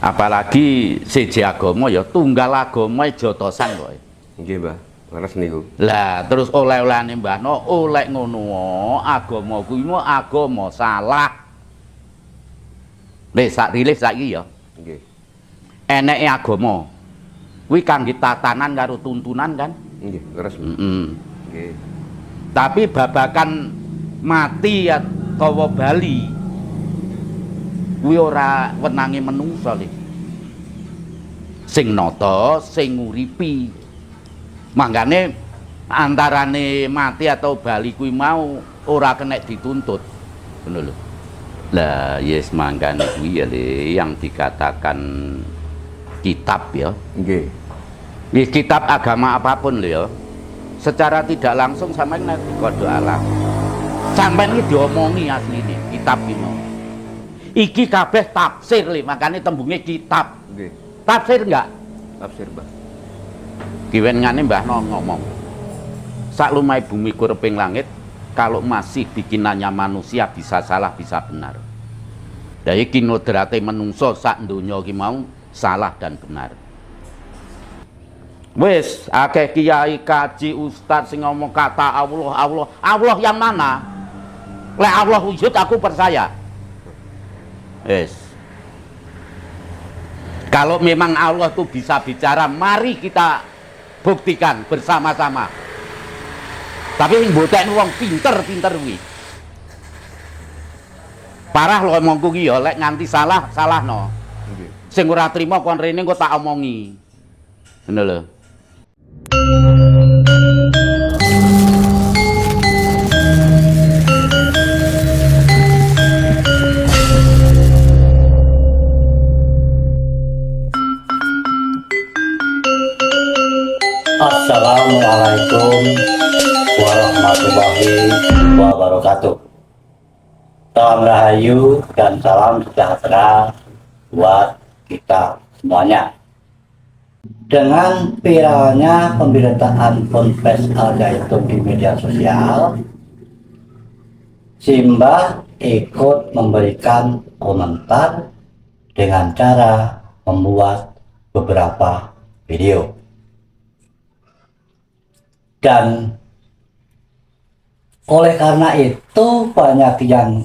Apalagi siji agama ya tunggal agama jotosan kok. Nggih, Mbah. Leres niku. Lah terus oleh-olehane Mbah No oleh ngono agama kuwi mah agama salah. Sak rilis saiki ya. Nggih. Eneke agama kuwi kangge tatanan karo tuntunan kan? Nggih, leres. Nggih. Tapi babakan mati atawa bali kuwi ora wenange menungso lho. Sing nata, sing nguripi. Mangkane antarane mati atau bali kuwi mau ora kena dituntut. Ngono lho. Lah yes mangkane kuwi ya yang dikatakan kitab ya. Nggih. Nggih kitab agama apapun lho ya. Secara tidak langsung sampeyan nek kodho alam. Sampeyan iki diomongi asline kitab iki mau. Iki kabeh tafsir lho, makane tembunge kitab. Nggih. Tafsir enggak? Tafsir, Mbah. Kiwengane Mbah No ngomong. Sak lumai bumi kureping langit, kalau masih bikinannya manusia bisa salah bisa benar. Dari kinodrate menungso sak donya iki mau salah dan benar. Wis akeh kiai kaji ustaz sing ngomong kata Allah yang mana? Lek Allah wujud aku percaya. Wis. Kalau memang Allah itu bisa bicara, mari kita buktikan bersama-sama. Tapi yang botek wong pinter kuwi. Parah lho omongku ki ya, lek nganti salah no. Nggih. Sing ora trima kon rene engko tak omongi. Ngono lho. Assalamualaikum warahmatullahi wabarakatuh. Salam rahayu dan salam sejahtera buat kita semuanya. Dengan viralnya pemberitaan Ponpes Al Zaitun di media sosial, Simbah ikut memberikan komentar dengan cara membuat beberapa video. Dan oleh karena itu banyak yang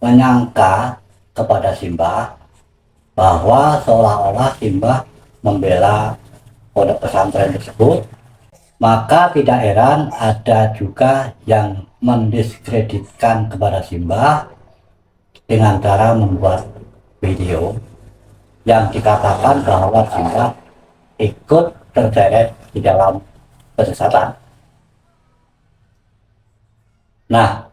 menyangka kepada Simbah bahwa seolah-olah Simbah membela pondok pesantren tersebut. Maka tidak heran ada juga yang mendiskreditkan kepada Simbah dengan cara membuat video yang dikatakan bahwa Simbah ikut terseret di dalam kesesatan. Nah,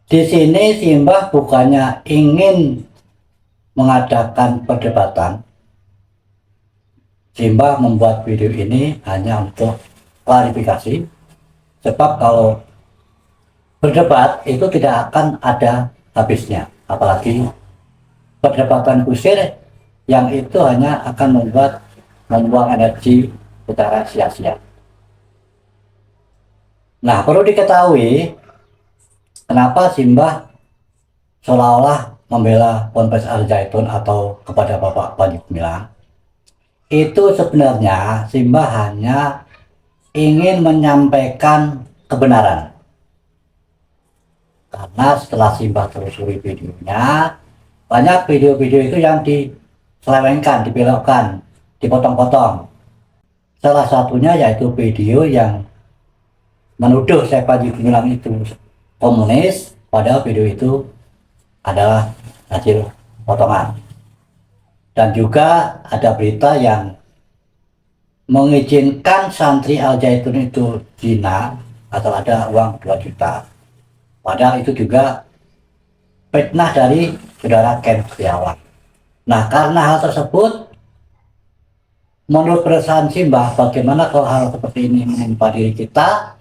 di sini Simbah bukannya ingin mengadakan perdebatan. Simbah membuat video ini hanya untuk klarifikasi. Sebab kalau berdebat itu tidak akan ada habisnya. Apalagi perdebatan kusir yang itu hanya akan membuang energi secara sia-sia. Nah, perlu diketahui kenapa Simbah seolah-olah membela Ponpes Al Zaitun atau kepada Bapak Panji Gumilang. Itu sebenarnya Simbah hanya ingin menyampaikan kebenaran. Karena setelah Simbah telusuri videonya, banyak video-video itu yang diselewengkan, dibelokkan, dipotong-potong. Salah satunya yaitu video yang menuduh Syekh Panji Gumilang itu komunis, padahal video itu adalah hasil potongan. Dan juga ada berita yang mengizinkan santri Al Zaitun itu zina atau ada uang 2 juta. Padahal itu juga fitnah dari saudara Ken Setiawan. Nah, karena hal tersebut, menurut perasaan Simbah, bagaimana kalau hal seperti ini menimpa diri kita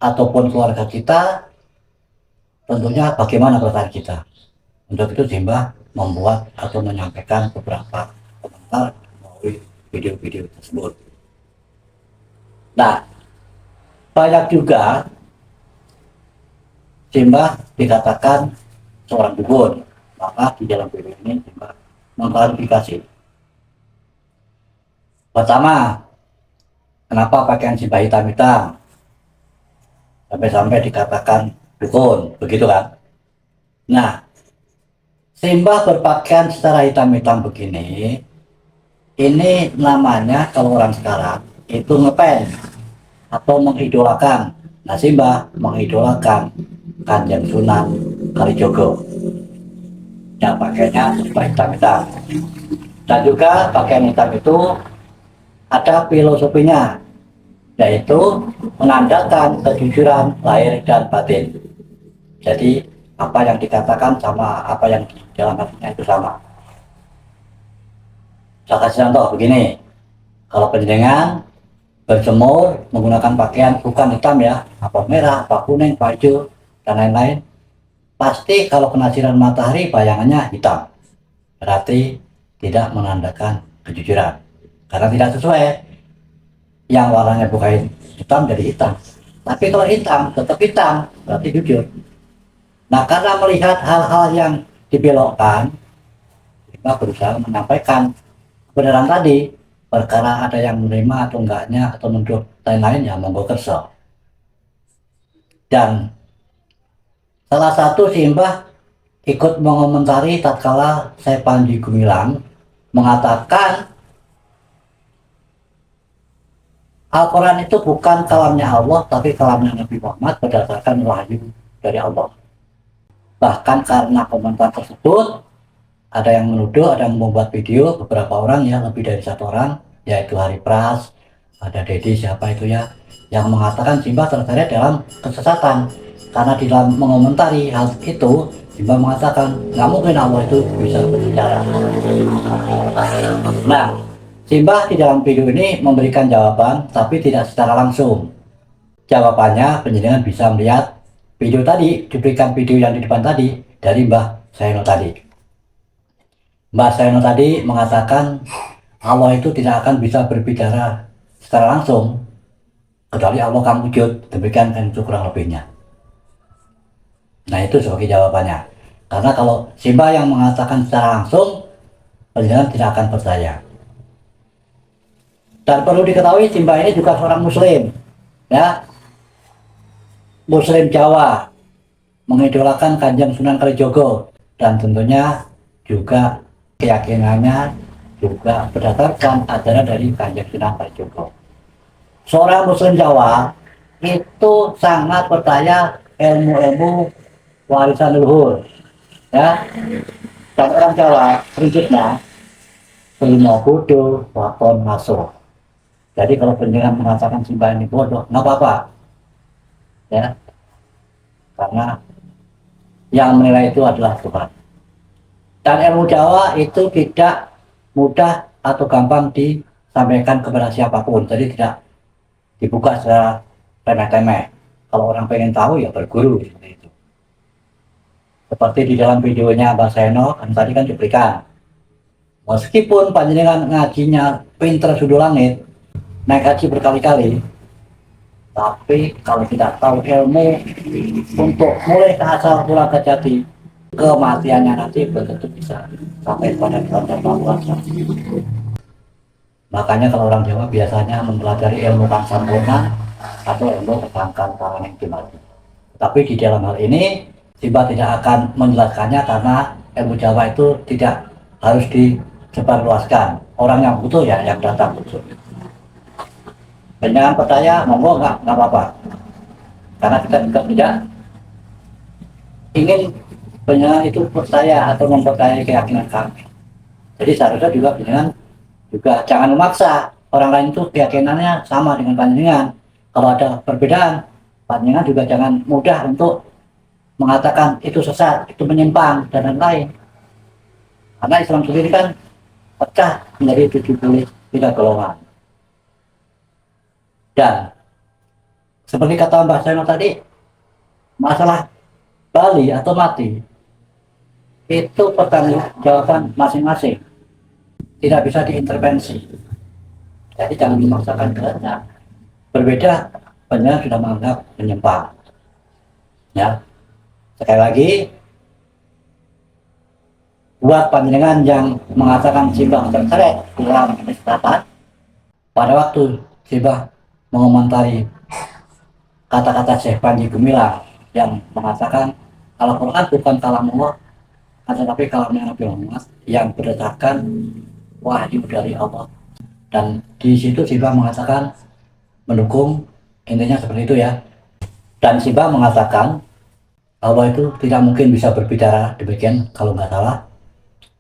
ataupun keluarga kita, tentunya bagaimana perasaan kita. Untuk itu Simbah membuat atau menyampaikan beberapa komentar melalui video-video tersebut. Nah, banyak juga Simbah dikatakan seorang dukun. Maka di dalam video ini Simbah mengklarifikasi Pertama, kenapa pakaian Simbah hitam-hitam? Sampai-sampai dikatakan dukun, begitu kan? Nah, Simbah berpakaian secara hitam-hitam begini, ini namanya kalau orang sekarang itu ngefans atau mengidolakan. Nah, Simbah mengidolakan Kanjeng Sunan Kalijogo. Yang pakainya serba hitam-hitam. Dan juga pakaian hitam itu ada filosofinya, yaitu menandakan kejujuran lahir dan batin. Jadi apa yang dikatakan sama apa yang di dalam hatinya itu sama. Saya kasih contoh begini, kalau panjenengan berjemur menggunakan pakaian bukan hitam ya, apa merah, apa kuning, apa hijau, dan lain-lain, pasti kalau kena sinar matahari bayangannya hitam. Berarti tidak menandakan kejujuran, karena tidak sesuai. Yang warnanya bukan hitam jadi hitam, tapi kalau hitam tetap hitam, berarti jujur. Nah, karena melihat hal-hal yang dibelokkan, kita berusaha menyampaikan kebenaran tadi. Perkara ada yang menerima atau enggaknya atau menurut lain-lain, ya monggo kerso. Dan salah satu Simbah ikut mengomentari tatkala saya Panji Gumilang mengatakan Al-Quran itu bukan kalamnya Allah, tapi kalamnya Nabi Muhammad berdasarkan wahyu dari Allah. Bahkan karena komentar tersebut, ada yang menuduh, ada yang membuat video, beberapa orang ya, lebih dari satu orang, yaitu Hari Pras, ada Dedi, siapa itu ya, yang mengatakan Simbah terseret dalam kesesatan. Karena di dalam mengomentari hal itu, Simbah mengatakan, nggak mungkin Allah itu bisa berbicara. Nah, Simbah di dalam video ini memberikan jawaban, tapi tidak secara langsung. Jawabannya, penjenengan bisa melihat video tadi, diberikan video yang di depan tadi, dari Mbah Sayono tadi. Mbah Sayono tadi mengatakan, Allah itu tidak akan bisa berbicara secara langsung, kecuali Allah kan wujud, demikian kan itu kurang lebihnya. Nah, itu sebagai jawabannya. Karena kalau Simbah yang mengatakan secara langsung, penjenengan tidak akan percaya. Dan perlu diketahui Simbah ini juga seorang muslim, ya, muslim Jawa, mengidolakan Kanjeng Sunan Kalijogo, dan tentunya juga keyakinannya juga berdasarkan ajaran dari Kanjeng Sunan Kalijogo. Seorang muslim Jawa itu sangat percaya ilmu-ilmu warisan leluhur, ya. Dan orang Jawa prinsipnya ilmu bodoh, waton ngaso. Jadi kalau penjenengan mengatakan Simbah ini bodoh, nggak apa-apa, ya, karena yang menilai itu adalah Tuhan. Dan ilmu Jawa itu tidak mudah atau gampang disampaikan kepada siapapun, jadi tidak dibuka secara remeh-temeh. Kalau orang pengen tahu ya berguru, seperti itu. Seperti di dalam videonya Mbah Sayono kan tadi kan diberikan, meskipun panjenengan ngajinya pinter sudah langit, naik haji berkali-kali, tapi kalau tidak tahu ilmu untuk mulai ke asal mula ke jati, kematiannya nanti belum tentu bisa sampai pada keadaan kuasa. Makanya kalau orang Jawa biasanya mempelajari ilmu kang sampurna atau ilmu kekangkan karangan dimati. Tapi di dalam hal ini Simbah tidak akan menjelaskannya karena ilmu Jawa itu tidak harus disebarluaskan. Orang yang butuh ya yang datang butuh. Jangan percaya, monggo nggak apa-apa. Karena kita juga tidak ingin penjenengan itu percaya atau mempercayai keyakinan kami. Jadi seharusnya juga penjenengan juga jangan memaksa orang lain itu keyakinannya sama dengan panjenengan. Kalau ada perbedaan, panjenengan juga jangan mudah untuk mengatakan itu sesat, itu menyimpang dan lain-lain. Karena Islam sendiri kan pecah menjadi 73 golongan. Dan seperti kata Mbah Sayono tadi, masalah Bali atau mati itu pertanggungjawaban masing-masing, tidak bisa diintervensi. Jadi jangan memaksakan kehendak. Berbeda, panjenengan sudah menganggap menyimpang. Ya, sekali lagi, buat panjenengan yang mengatakan Simbah terseret dalam kesesatan, pada waktu Simbah mengomentari kata-kata Syekh Panji Gumilang yang mengatakan Al-Quran bukan kalamullah, tetapi kalamnya Nabi Muhammad yang berdasarkan wahyu dari Allah. Dan di situ Simbah mengatakan mendukung, intinya seperti itu ya. Dan Simbah mengatakan Allah itu tidak mungkin bisa berbicara demikian kalau nggak salah.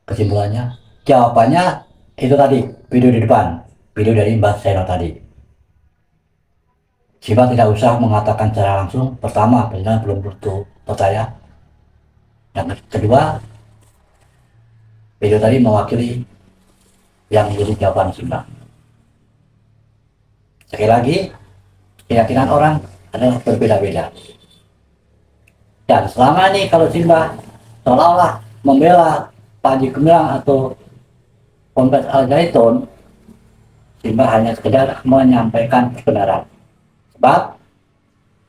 Kesimpulannya, jawabannya itu tadi, video di depan, video dari Mbah Seno tadi. Simbah tidak usah mengatakan secara langsung. Pertama, benar belum tentu percaya. Yang kedua, video tadi mewakili yang menjadi jawaban Simbah. Sekali lagi, keyakinan orang adalah berbeda-beda. Dan selama ini kalau Simbah seolah-olah membela Panji Gumilang atau Ponpes Al Zaitun, Simbah hanya sekedar menyampaikan kebenaran. Sebab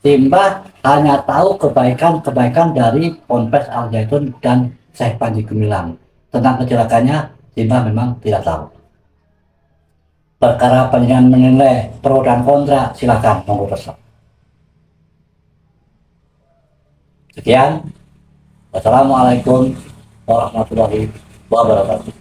Simbah hanya tahu kebaikan-kebaikan dari Ponpes Al Zaitun dan Syekh Panji Gumilang. Tentang kecelakaannya, Simbah memang tidak tahu. Perkara panjenengan menilai pro dan kontra, silakan monggo terserah. Sekian. Wassalamualaikum warahmatullahi wabarakatuh.